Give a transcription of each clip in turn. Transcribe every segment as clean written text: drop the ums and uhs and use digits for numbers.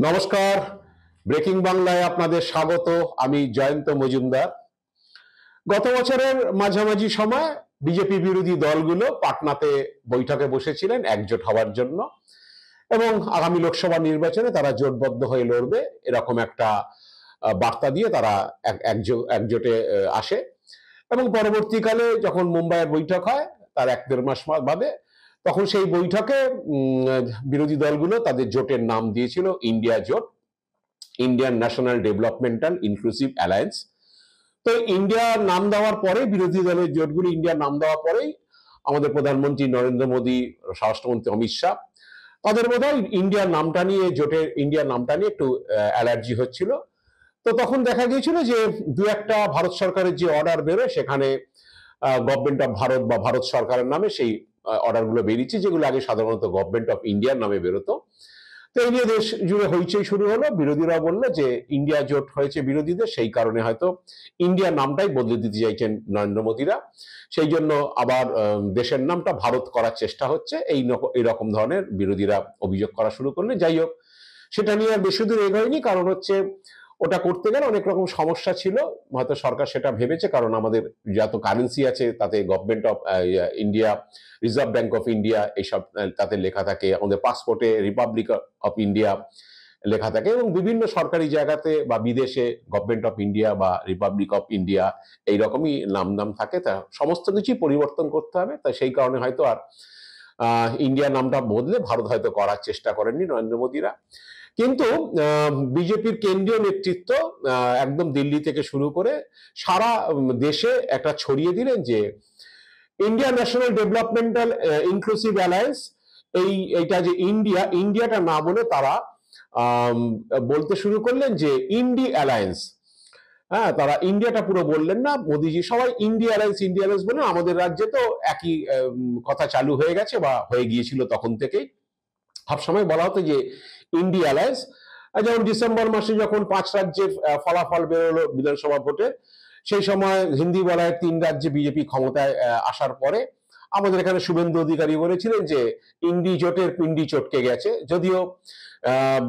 নমস্কার, ব্রেকিং বাংলায় আপনাদের স্বাগত। আমি জয়ন্ত মজুমদার। গত বছরের মাঝামাঝি সময় বিজেপি বিরোধী দলগুলো পাটনাতে বৈঠকে বসেছিলেন একজোট হওয়ার জন্য এবং আগামী লোকসভা নির্বাচনে তারা জোটবদ্ধ হয়ে লড়বে এরকম একটা বার্তা দিয়ে তারা একজোটে আসে এবং পরবর্তীকালে যখন মুম্বাইয়ের বৈঠক হয় তার 1-1.5 মাস বাদে তখন সেই বৈঠকে বিরোধী দলগুলো তাদের জোটের নাম দিয়েছিল ইন্ডিয়া জোট, Indian national developmental inclusive alliance. তো ইন্ডিয়ার নাম দেওয়ার পরে বিরোধী দলের জোটগুলি ইন্ডিয়ার নাম দেওয়ার পরেই আমাদের প্রধানমন্ত্রী নরেন্দ্র মোদী, স্বরাষ্ট্রমন্ত্রী অমিত শাহ, তাদের বোধহয় ইন্ডিয়ার নামটা নিয়ে ইন্ডিয়ার নামটা নিয়ে একটু অ্যালার্জি হচ্ছিল। তো তখন দেখা গিয়েছিল যে দু একটা ভারত সরকারের যে অর্ডার বেরোয় সেখানে গভর্নমেন্ট অফ ভারত বা ভারত সরকারের নামে সেই অর্ডারগুলো বেরিয়েছে, যেগুলো আগে সাধারণত গভর্নমেন্ট অফ ইন্ডিয়ার নামে বেরোতো। তো এই নিয়ে দেশ জুড়ে হইচই শুরু হলো। বিরোধীরা বললো যে ইন্ডিয়া জোট হয়েছে বিরোধীদের, সেই কারণে হয়তো ইন্ডিয়ার নামটাই বদলে দিতে চাইছেন নরেন্দ্র মোদীরা, সেই জন্য আবার দেশের নামটা ভারত করার চেষ্টা হচ্ছে, এই রকম ধরনের বিরোধীরা অভিযোগ করা শুরু করলে। যাই হোক, সেটা নিয়ে আর বেশি দূর এগোয়নি, কারণ হচ্ছে ওটা করতে গেলে অনেক রকম সমস্যা ছিল। হয়তো সরকার সেটা ভেবেছে, কারণ আমাদের যত কারেন্সি আছে তাতে government of India, reserve bank of India এইসব তাতে লেখা থাকে, আমাদের পাসপোর্টে রিপাবলিক অফ ইন্ডিয়া লেখা থাকে এবং বিভিন্ন সরকারি জায়গাতে বা বিদেশে গভর্নমেন্ট অফ ইন্ডিয়া বা রিপাবলিক অফ ইন্ডিয়া এইরকমই নাম থাকে। তা সমস্ত কিছুই পরিবর্তন করতে হবে। তা সেই কারণে হয়তো আর ইন্ডিয়া নামটা বদলে ভারত হয়তো করার চেষ্টা করেননি নরেন্দ্র মোদীরা। কিন্তু বিজেপির কেন্দ্রীয় নেতৃত্ব একদম দিল্লি থেকে শুরু করে সারা দেশে একটা ছড়িয়ে দিলেন যে India national developmental inclusive alliance, এইটা যে ইন্ডিয়াটা না বলে তারা বলতে শুরু করলেন যে ইন্ডি অ্যালায়েন্স। হ্যাঁ, তারা ইন্ডিয়াটা পুরো বললেন না, মোদিজি সবাই ইন্ডিয়া অ্যালায়েন্স বলে। আমাদের রাজ্যে তো একই কথা চালু হয়ে গেছে বা হয়ে গিয়েছিল তখন থেকেই। সবসময় বলা হতো যে ইন্ডিয়া অ্যালায়েন্স। যেমন ডিসেম্বর মাসে যখন 5 রাজ্যের ফলাফল বেরোলো বিধানসভা ভোটে, সেই সময় হিন্দি বলায় 3 রাজ্যে বিজেপি ক্ষমতায় আসার পরে আমাদের এখানে শুভেন্দু অধিকারী বলেছিলেন যে ইন্ডি জোটের পিন্ডি চটকে গেছে। যদিও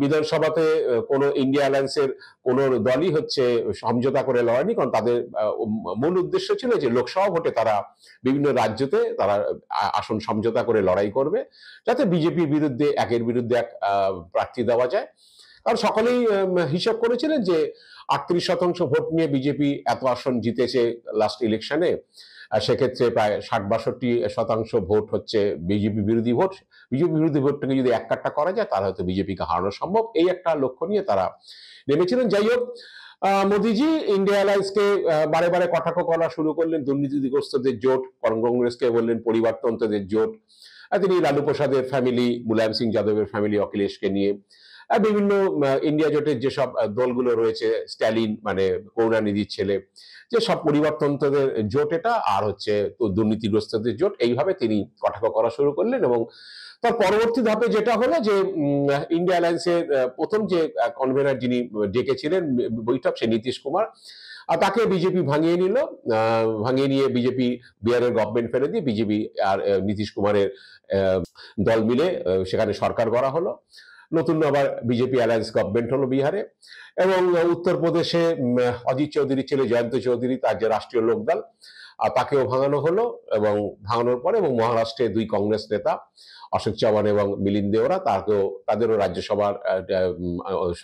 বিধানসভাতে কোনো ইন্ডিয়া অ্যালায়েন্সের কোন দলই হচ্ছে সমঝোতা করে লড়েনি, কারণ তাদের মূল উদ্দেশ্য ছিল যে লোকসভা ভোটে তারা বিভিন্ন রাজ্যতে তারা আসন সমঝোতা করে লড়াই করবে, যাতে বিজেপির বিরুদ্ধে একের বিরুদ্ধে এক প্রার্থী দেওয়া যায়। কারণ সকলেই হিসাব করেছিলেন যে 38% ভোট নিয়ে বিজেপি এত আসন জিতেছে লাস্ট ইলেকশনে, সেক্ষেত্রে প্রায় 60-62% ভোট হচ্ছে বিজেপি বিরোধী ভোট। বিজেপি বিরোধী ভোটটাকে যদি এক কাট্টা করা যায় তাহলে হয়তো বিজেপিকে হারানো সম্ভব, এই একটা লক্ষ্য নিয়ে তারা নেমেছিলেন। যাই হোক, মোদিজি ইন্ডিয়া অ্যালায়েন্সকে বারে বারে কটাক্ষ করা শুরু করলেন। দুর্নীতিগ্রস্তদের জোট, কংগ্রেসকে বললেন পরিবারতন্ত্রদের জোট। তিনি লালু প্রসাদের ফ্যামিলি, মুলায়ম সিং যাদবের ফ্যামিলি, অখিলেশকে নিয়ে বিভিন্ন ইন্ডিয়া জোটের যেসব দলগুলো রয়েছে, স্ট্যালিন মানে করুণানিধির ছেলে, যে সব পরিবারতন্ত্রদের জোট এটা, আর হচ্ছে দুর্নীতিগ্রস্তদের জোট, এইভাবে তিনি কটাক্ষ করা শুরু করলেন। এবং তার পরবর্তী ধাপে যেটা হলো যে ইন্ডিয়া অ্যালায়েন্সের প্রথম যে কনভেনার যিনি ডেকেছিলেন বৈঠক, সে নীতিশ কুমার, আর তাকে বিজেপি ভাঙিয়ে নিল। ভাঙিয়ে নিয়ে বিজেপি বিহারের গভর্নমেন্ট ফেলে দিয়ে বিজেপি আর নীতিশ কুমারের দল মিলে সেখানে সরকার গড়া হলো। নতুন আবার বিজেপি অ্যালায়েন্স গভর্নমেন্ট হলো বিহারে। এবং উত্তরপ্রদেশে অজিত চৌধুরীর ছেলে জয়ন্ত চৌধুরী, তার যে রাষ্ট্রীয় লোকদল, তাকেও ভাঙানো হলো। এবং ভাঙানোর পরে এবং মহারাষ্ট্রে 2 কংগ্রেস নেতা অশোক চৌহান এবং মিলিন্দ দেওরা, তাদেরও রাজ্যসভার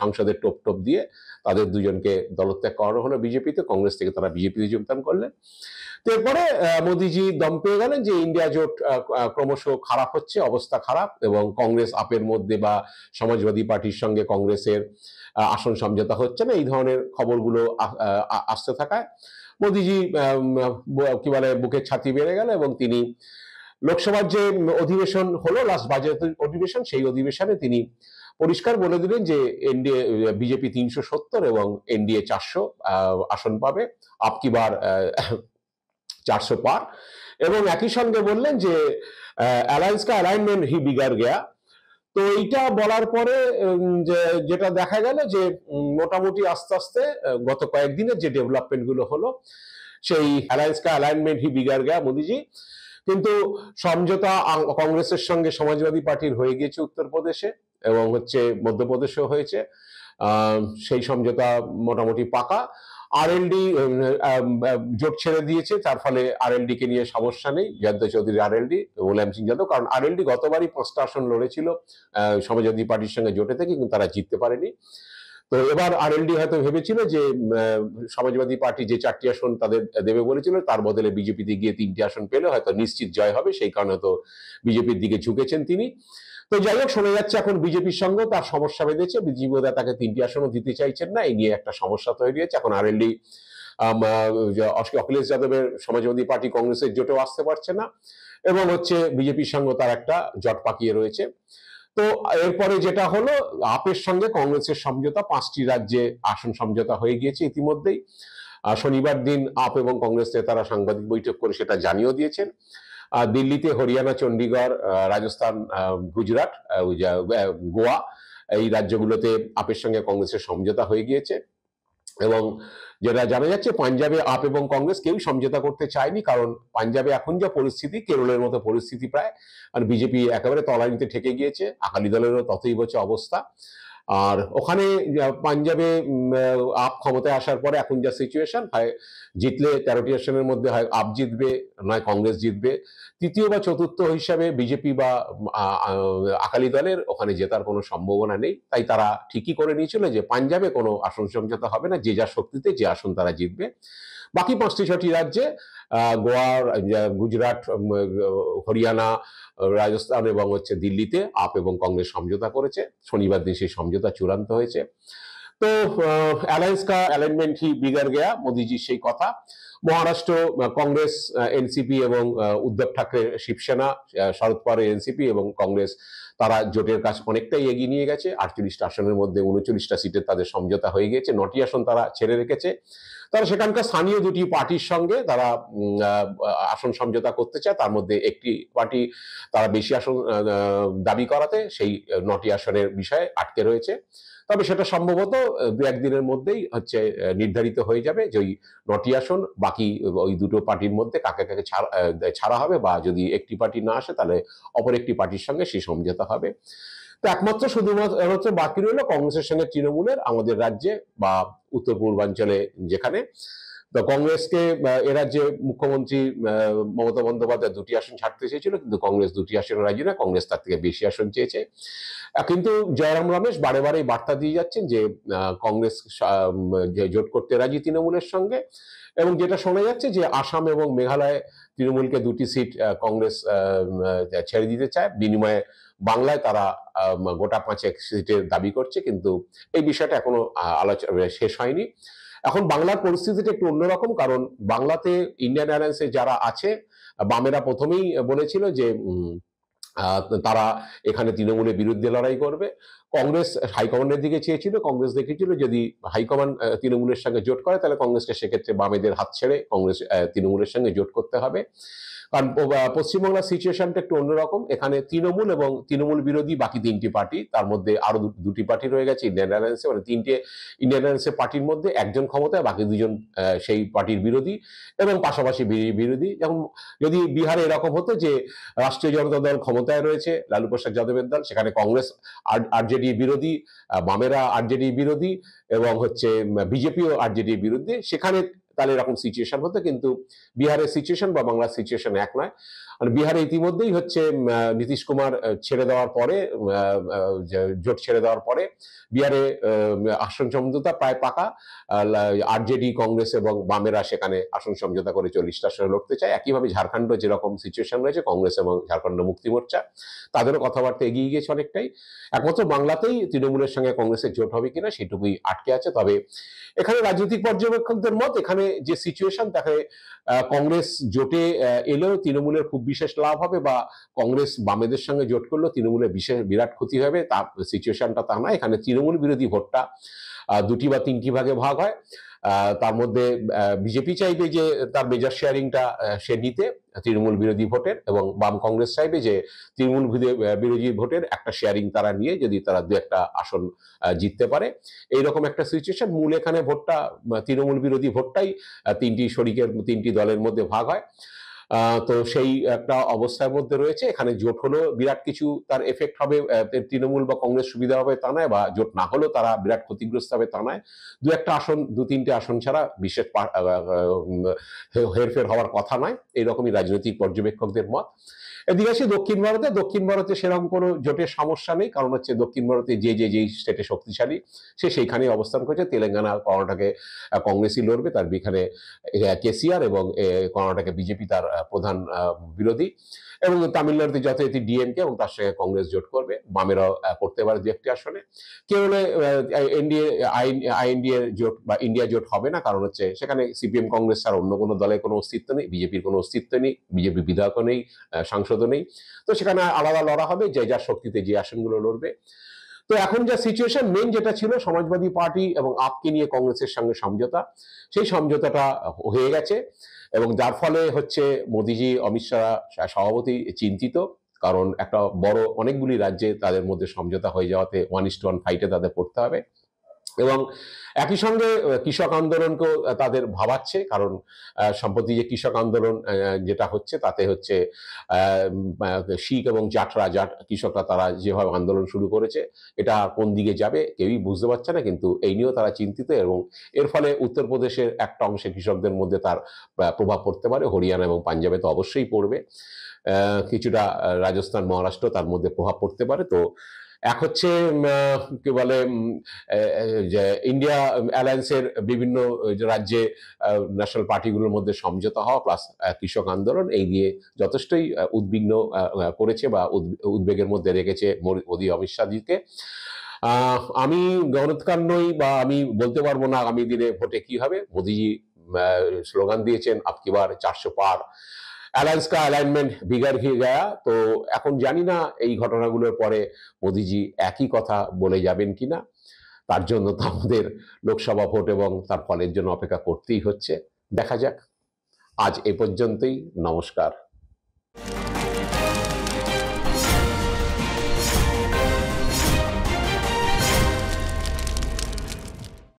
সংসদের টোপ দিয়ে তাদের দুজনকে দলত্যাগ করানো হলো বিজেপিতে। কংগ্রেস থেকে তারা বিজেপিতে যোগদান করলেন। এরপরে মোদিজি দম পেয়ে গেলেন যে ইন্ডিয়া জোট ক্রমশ খারাপ হচ্ছে, অবস্থা খারাপ, এবং কংগ্রেস আপের মধ্যে বা সমাজবাদী পার্টির সঙ্গে কংগ্রেসের আসন সমঝোতা হচ্ছে না, এই ধরনের খবরগুলো আসতে থাকায় মোদিজি কি বলে বুকের ছাতি বেড়ে গেল এবং তিনি লোকসভার যে অধিবেশন হলো, লাস্ট বাজেট অধিবেশন, সেই অধিবেশনে তিনি পরিষ্কার বলে দিলেন যে বিজেপি 370 এবং এনডিএ 400 আসন পাবে, আপকি বার 400 পার। এবং একই সঙ্গে বললেন যে অ্যালায়েন্স কা অ্যালাইনমেন্ট হি বিগাড় গয়া। তো এইটা বলার পরে যেটা দেখা গেল যে মোটামুটি আস্তে আস্তে গত কয়েকদিনের যে ডেভেলপমেন্ট গুলো হলো, সেই অ্যালায়েন্স কা অ্যালাইনমেন্ট হি বিগাড় গয়া মোদিজি। কিন্তু সমঝোতা কংগ্রেসের সঙ্গে সমাজবাদী পার্টির হয়ে গিয়েছে উত্তরপ্রদেশে, এবং হচ্ছে মধ্যপ্রদেশেও হয়েছে। সেই সমঝোতা মোটামুটি পাকা। আরএলডি জোট ছেড়ে দিয়েছে, তার ফলে আরএলডি কে নিয়ে সমস্যা নেই, জয়ন্ত চৌধুরী আরএলডি, মুলায়ম সিং যাদব, কারণ আরএলডি গতবারই 5টা আসন লড়েছিল সমাজবাদী পার্টির সঙ্গে জোটে থেকে, কিন্তু তারা জিততে পারেনি। তো এবার আরএলডি হয়তো ভেবেছিল যে সমাজবাদী পার্টি যে 4টি আসন তাদের দেবে বলেছিল, তার বদলে বিজেপিতে গিয়ে 3টি আসন পেলে হয়তো নিশ্চিত জয় হবে, সেই কারণে তো বিজেপির দিকে ঝুঁকেছেন তিনি। তো যাই হোক, শোনা যাচ্ছে এখন বিজেপির সঙ্গে তার সমস্যা বেঁধেছে, বিজেপি বোধহয় তাকে 3টি আসনও দিতে চাইছেন না, এই নিয়ে একটা সমস্যা তৈরি হয়েছে। এখন আরএলডি অখিলেশ যাদবের সমাজবাদী পার্টি কংগ্রেসের জোটেও আসতে পারছে না, এবং হচ্ছে বিজেপির সঙ্গে তার একটা জট পাকিয়ে রয়েছে। তো এরপরে যেটা হলো, আপের সঙ্গে কংগ্রেসের সমঝোতা, 5টি রাজ্যে আসন সমঝোতা হয়ে গিয়েছে ইতিমধ্যেই। শনিবার দিন আপ এবং কংগ্রেস নেতারা সাংবাদিক বৈঠক করে সেটা জানিয়েও দিয়েছেন। দিল্লিতে হরিয়ানা, চণ্ডীগড়, রাজস্থান, গুজরাট, গোয়া, এই রাজ্যগুলোতে আপের সঙ্গে কংগ্রেসের সমঝোতা হয়ে গিয়েছে। এবং যেটা জানা যাচ্ছে, পাঞ্জাবে আপ এবং কংগ্রেস কেউ সমঝোতা করতে চায়নি, কারণ পাঞ্জাবে এখন যা পরিস্থিতি, কেরলের মতো পরিস্থিতি প্রায়, আর বিজেপি একেবারে তলানিতে ঠেকে গিয়েছে, আকালি দলেরও ততই বছর অবস্থা। আর ওখানে পাঞ্জাবে আপ ক্ষমতায় আসার পরে এখন যা সিচুয়েশন, হয় জিতলে 13টি আসনের মধ্যে হয় আপ জিতবে, নয় কংগ্রেস জিতবে। তৃতীয় বা চতুর্থ হিসাবে বিজেপি বা আকালি দলের ওখানে জেতার কোনো সম্ভাবনা নেই। তাই তারা ঠিকই করে নিয়েছিল যে পাঞ্জাবে কোনো আসন সমঝোতা হবে না, যে যার শক্তিতে যে আসন তারা জিতবে। বাকি 5টি-6টি রাজ্যে গোয়া, গুজরাট, হরিয়ানা, রাজস্থান এবং হচ্ছে দিল্লিতে আপ এবং কংগ্রেস সমঝোতা করেছে। শনিবার দিন সেই সমঝোতা চূড়ান্ত হয়েছে। তো অ্যালায়েন্স কা অ্যালাইনমেন্ট হি বিগড় গয়া, মোদিজির সেই কথা। মহারাষ্ট্র কংগ্রেস, এনসিপি এবং উদ্ধব ঠাকরে শিবসেনা, শরদ পাওয়ারের এনসিপি এবং কংগ্রেস, তারা জোটের কাজ অনেকটাই এগিয়ে নিয়ে গেছে। 48টা আসনের মধ্যে 39টা সিটের তাদের সমঝোতা হয়ে গিয়েছে, 9টি আসন তারা ছেড়ে রেখেছে। তারা সেখানকার স্থানীয় 2টি পার্টির সঙ্গে তারা আসন সমঝোতা করতে চায়, তার মধ্যে একটি পার্টি তারা বেশি আসন দাবি করাতে সেই 9টি আসনের বিষয়ে আটকে রয়েছে। তবে সেটা সম্ভবত 2-1 দিনের মধ্যেই হচ্ছে নির্ধারিত হয়ে যাবে যে ওই 9টি আসন বাকি ওই দুটো পার্টির মধ্যে কাকে কাকে ছাড়া হবে, বা যদি একটি পার্টি না আসে তাহলে অপর একটি পার্টির সঙ্গে সেই সমঝোতা হবে। তো একমাত্র শুধুমাত্র বাকি রইল কংগ্রেসের সঙ্গে তৃণমূলের আমাদের রাজ্যে বা উত্তর পূর্বাঞ্চলে যেখানে। তো কংগ্রেসকে এ রাজ্যে মুখ্যমন্ত্রী মমতা বন্দ্যোপাধ্যায় 2টি আসন ছাড়তে চেয়েছিল, কিন্তু কংগ্রেস 2টি আসন রাজি না, কংগ্রেস তার থেকে বেশি আসন চেয়েছে। কিন্তু জয়রাম রমেশ বারে বারেই বার্তা দিয়ে যাচ্ছেন যে কংগ্রেস জোট করতে রাজি তৃণমূলের সঙ্গে, এবং যেটা শোনা যাচ্ছে যে আসাম এবং মেঘালয়ে তৃণমূলকে 2টি সিট কংগ্রেস ছেড়ে দিতে চায়, বিনিময়ে বাংলায় তারা গোটা 5 সিটের দাবি করছে। কিন্তু এই বিষয়টা এখনো আলোচনা শেষ হয়নি। এখন বাংলার পরিস্থিতিটা একটু অন্যরকম, কারণ বাংলাতে ইন্ডিয়ান অ্যালায়েন্সে যারা আছে, বামেরা প্রথমেই বলেছিল যে তারা এখানে তৃণমূলের বিরুদ্ধে লড়াই করবে। কংগ্রেস হাইকমান্ডের দিকে চেয়েছিল, কংগ্রেস দেখেছিল যদি হাইকমান্ড তৃণমূলের সঙ্গে জোট করে তাহলে কংগ্রেসকে সেক্ষেত্রে বামেদের হাত ছেড়ে কংগ্রেস তৃণমূলের সঙ্গে জোট করতে হবে। কারণ পশ্চিমবাংলার সিচুয়েশনটা একটু অন্যরকম, এখানে তৃণমূল এবং তৃণমূল বিরোধী বাকি 3টি পার্টি, তার মধ্যে আরো 2টি পার্টি রয়ে গেছে ইন্ডিয়ান অ্যালায়েন্সে, মানে 3টে ইন্ডিয়ান অ্যালায়েন্সের পার্টির মধ্যে একজন ক্ষমতায়, বাকি 2জন সেই পার্টির বিরোধী এবং পাশাপাশি বিরোধী। যেমন যদি বিহারে এরকম হতো যে রাষ্ট্রীয় জনতা দল ক্ষমতায় রয়েছে, লালু প্রসাদ যাদবের দল, সেখানে কংগ্রেস আরজেডি বিরোধী, বামেরা আরজেডি বিরোধী এবং হচ্ছে বিজেপিও আরজেডি বিরোধী, সেখানে তাহলে এরকম সিচুয়েশন হতো। কিন্তু বিহারের সিচুয়েশন বা বাংলার সিচুয়েশন এক নয়। বিহারে ইতিমধ্যেই হচ্ছে নীতিশ কুমার ছেড়ে দেওয়ার পরে, জোট ছেড়ে দেওয়ার পরে বিহারে আসন সমঝোতা প্রায় পাকা। আরজেডি, কংগ্রেস এবং বামেরা সেখানে আসন সমঝোতা করে 40টা আসনে লড়তে চায়। একইভাবে ঝাড়খণ্ড যেরকম সিচুয়েশন রয়েছে, কংগ্রেস এবং ঝাড়খণ্ড মুক্তি মোর্চা তাদেরও কথাবার্তা এগিয়ে গিয়েছে অনেকটাই। একমাত্র বাংলাতেই তৃণমূলের সঙ্গে কংগ্রেসের জোট হবে কিনা সেটুকুই আটকে আছে। তবে এখানে রাজনৈতিক পর্যবেক্ষকদের মত, এখানে যে সিচুয়েশন তাকে কংগ্রেস জোটে এলেও তৃণমূলের খুব বিশেষ লাভ হবে, বা কংগ্রেস বামেদের সঙ্গে জোট করলেও তৃণমূলের বিরাট ক্ষতি হবে, তার সিচুয়েশনটা তা নয়। এখানে তৃণমূল বিরোধী ভোটটা 2টি বা 3টি ভাগে ভাগ হয়। তার মধ্যে বিজেপি চাইবে যে তার মেজর শেয়ারিংটা সে নিতে তৃণমূল বিরোধী ভোটের, এবং বাম কংগ্রেস চাইবে যে তৃণমূল বিরোধী ভোটের একটা শেয়ারিং তারা নিয়ে যদি তারা 2-1টা আসন জিততে পারে, এইরকম একটা সিচুয়েশন। মূল এখানে ভোটটা তৃণমূল বিরোধী ভোটটাই 3টি দলের মধ্যে ভাগ হয়। তো সেই একটা অবস্থার মধ্যে রয়েছে। এখানে জোট হলেও বিরাট কিছু তার এফেক্ট হবে, তৃণমূল বা কংগ্রেস সুবিধা হবে তা নয়, বা জোট না হলেও তারা বিরাট ক্ষতিগ্রস্ত হবে তা নয়। দু তিনটে আসন ছাড়া বিশেষ হেরফের হওয়ার কথা নয়, এইরকমই রাজনৈতিক পর্যবেক্ষকদের মত। এদিকে আসি দক্ষিণ ভারতে সেরকম কোনো জোটের সমস্যা নেই, কারণ হচ্ছে দক্ষিণ ভারতে যেই স্টেটে শক্তিশালী সে সেইখানেই অবস্থান করছে। তেলেঙ্গানা, কর্ণাটকে কংগ্রেসই লড়বে, তার বিখানে কেসিআর, এবং কর্ণাটকে বিজেপি তার প্রধান বিরোধী, এবং তামিলনাড়ুতে যথারীতি ডিএমকে এবং তার সঙ্গে কংগ্রেস জোট করবে, বামেরাও করতে পারে দু একটি আসনে। কেরলে আইএনডিএ জোট বা ইন্ডিয়া জোট হবে না, কারণ হচ্ছে সেখানে সিপিএম কংগ্রেস ছাড়া অন্য কোনো দলের কোনো অস্তিত্ব নেই, বিজেপির কোনো অস্তিত্ব নেই, বিজেপি বিধায়কও নেই, সাংসদও নেই। তো সেখানে আলাদা লড়া হবে, যে যার শক্তিতে যে আসনগুলো লড়বে। তো এখন যা সিচুয়েশন, মেন যেটা ছিল সমাজবাদী পার্টি এবং আপকে নিয়ে কংগ্রেসের সঙ্গে সমঝোতা, সেই সমঝোতাটা হয়ে গেছে, এবং যার ফলে হচ্ছে মোদিজি, অমিত শাহ সভাপতি চিন্তিত, কারণ একটা বড় অনেকগুলি রাজ্যে তাদের মধ্যে সমঝোতা হয়ে যাওয়াতে 1:1 ফাইটে তাদের পড়তে হবে। এবং একই সঙ্গে কৃষক আন্দোলনকেও তাদের ভাবাচ্ছে, কারণ সম্প্রতি যে কৃষক আন্দোলন যেটা হচ্ছে তাতে হচ্ছে শিখ এবং জাট কৃষকরা তারা যেভাবে আন্দোলন শুরু করেছে, এটা কোন দিকে যাবে কেউই বুঝতে পারছে না, কিন্তু এই নিয়েও তারা চিন্তিত, এবং এর ফলে উত্তরপ্রদেশের একটা অংশে কৃষকদের মধ্যে তার প্রভাব পড়তে পারে, হরিয়ানা এবং পাঞ্জাবে তো অবশ্যই পড়বে, কিছুটা রাজস্থান, মহারাষ্ট্র তার মধ্যে প্রভাব পড়তে পারে। তো এক হচ্ছে কি বলে যে ইন্ডিয়া অ্যালায়েন্সের বিভিন্ন রাজ্যে ন্যাশনাল পার্টিগুলোর মধ্যে সমঝোতা হওয়া, প্লাস কৃষক আন্দোলন, এই নিয়ে যথেষ্টই উদ্বিগ্ন করেছে বা উদ্বেগের মধ্যে রেখেছে মোদী, অমিত শাহজিকে। আমি গণৎকার নই, বা আমি বলতে পারবো না আগামী দিনে ভোটে কি হবে। মোদীজি স্লোগান দিয়েছেন আবকি বার 400 পার, অ্যালায়েন্স কা অ্যালাইনমেন্ট বিগাড় হয়ে গয়া। তো এখন জানি না এই ঘটনাগুলোর পরে মোদিজি একই কথা বলে যাবেন কিনা, তার জন্য তো আমাদের লোকসভা ভোট এবং তার ফলের জন্য অপেক্ষা করতেই হচ্ছে। দেখা যাক। আজ এ পর্যন্তই, নমস্কার।